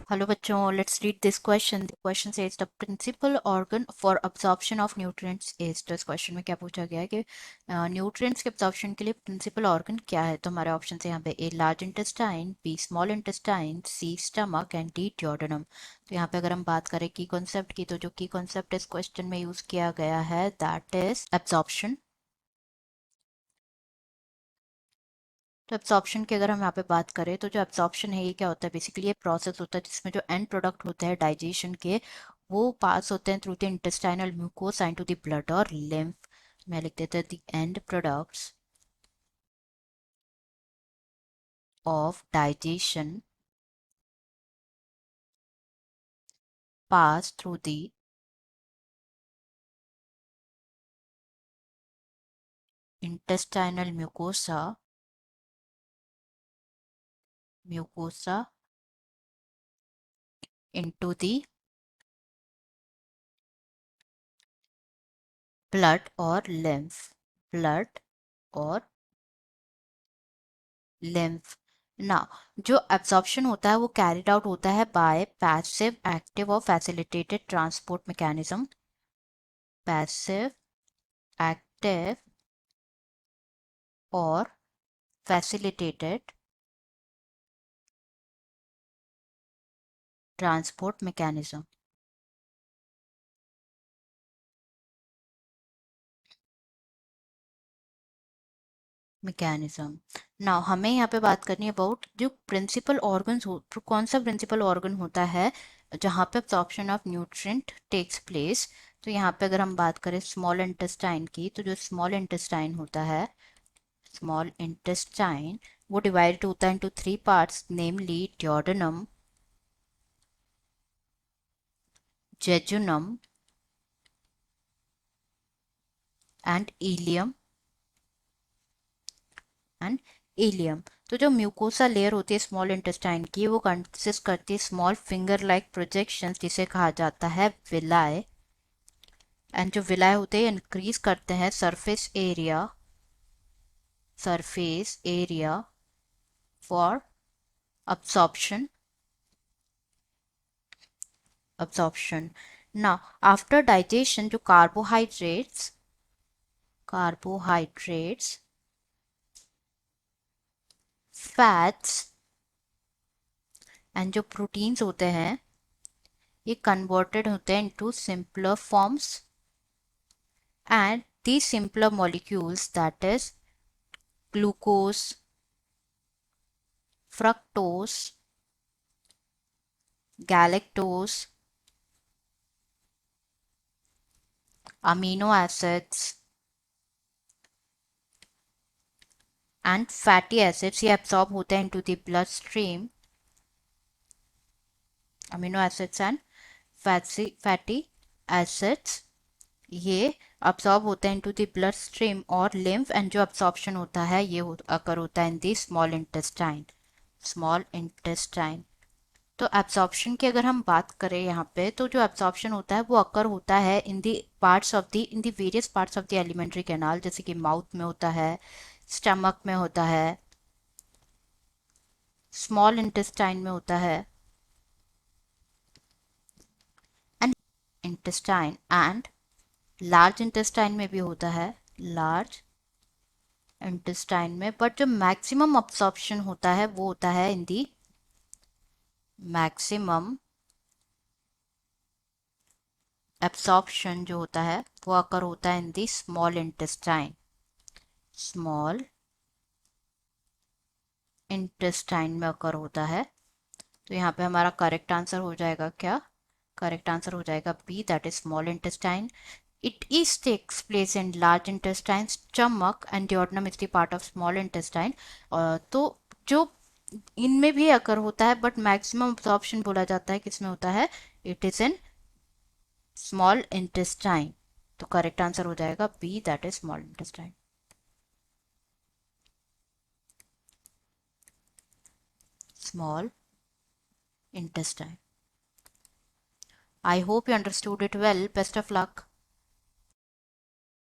Hello बच्चों, let's read this question. The question says the principal organ for absorption of nutrients is. तो इस question में क्या पूछा गया है कि न्यूट्रिएंट्स के absorption के लिए प्रिंसिपल ऑर्गन क्या है। तो हमारे ऑप्शन है यहाँ पे A large intestine, B small intestine, C stomach and D duodenum. तो यहाँ पे अगर हम बात करें की कॉन्सेप्ट की, तो जो की कॉन्सेप्ट इस क्वेश्चन में यूज किया गया है दैट इज एब्जॉर्प्शन। तो एब्जॉर्प्शन की अगर हम यहाँ पे बात करें तो जो एब्जॉर्प्शन है ये क्या होता है, बेसिकली ये प्रोसेस होता है जिसमें जो एंड प्रोडक्ट होते हैं डाइजेशन के वो पास होते हैं through the intestinal mucosa into the blood और लिम्फ। मैं लिख देते हैं the end products of digestion pass through the intestinal mucosa into the blood और blood और lymph। ना जो एब्जॉर्प्शन होता है वो कैरिड आउट होता है बाय पैसिव एक्टिव और facilitated transport mechanism. Passive active और फैसिलिटेटेड ट्रांसपोर्ट मैकेनिज्म। नाउ हमें यहाँ पे बात करनी है अबाउट जो प्रिंसिपल ऑर्गन्स हो, तो कौन सा प्रिंसिपल ऑर्गन होता है जहाँ पे absorption of nutrient takes place. तो यहाँ पे अगर हम बात करें स्मॉल इंटेस्टाइन की, तो जो स्मॉल इंटेस्टाइन होता है, स्मॉल इंटेस्टाइन वो डिवाइडेड होता है into three parts, namely duodenum, jejunum and ileum and ileum. तो जो म्यूकोसा लेयर होती है स्मॉल इंटेस्टाइन की वो कंसिस्ट करती है स्मॉल फिंगर लाइक प्रोजेक्शंस जिसे कहा जाता है विलाय। एंड जो विलाय होते हैं इंक्रीज करते हैं surface area for absorption absorption। now after digestion जो कार्बोहाइड्रेट्स फैट्स एंड जो प्रोटीन्स होते हैं ये कन्वर्टेड होते हैं into simpler forms and these simpler molecules that is glucose, fructose, galactose, amino acids and fatty acids ये absorb होते हैं into the bloodstream। amino acids and fatty acids ये absorb होते हैं into the bloodstream और lymph and जो absorption होता है ये अकर होता है in the small intestine। तो एब्जॉर्प्शन की अगर हम बात करें यहाँ पे, तो जो एब्जॉर्प्शन होता है वो अकर होता है in the various parts of the alimentary canal, जैसे कि माउथ में होता है, स्टमक में होता है, स्मॉल इंटेस्टाइन में होता है and intestine and large intestine में भी होता है, लार्ज इंटेस्टाइन में। बट जो मैक्सिमम अब्सॉर्प्शन होता है वो होता है इन दी मैक्सिमम एब्सॉर्प्शन जो होता है वो अकर होता है इन दी स्मॉल इंटेस्टाइन में अकर होता है। तो यहाँ पे हमारा करेक्ट आंसर हो जाएगा क्या, करेक्ट आंसर हो जाएगा B that is small intestine. It is takes place in large intestine, stomach and duodenum is the part of small intestine. तो जो इनमें भी अकर होता है बट मैक्सिमम अब्जॉर्प्शन बोला जाता है किसमें होता है, it is in small intestine. तो करेक्ट आंसर हो जाएगा B that is small intestine, small intestine। I hope you understood it well. Best of luck.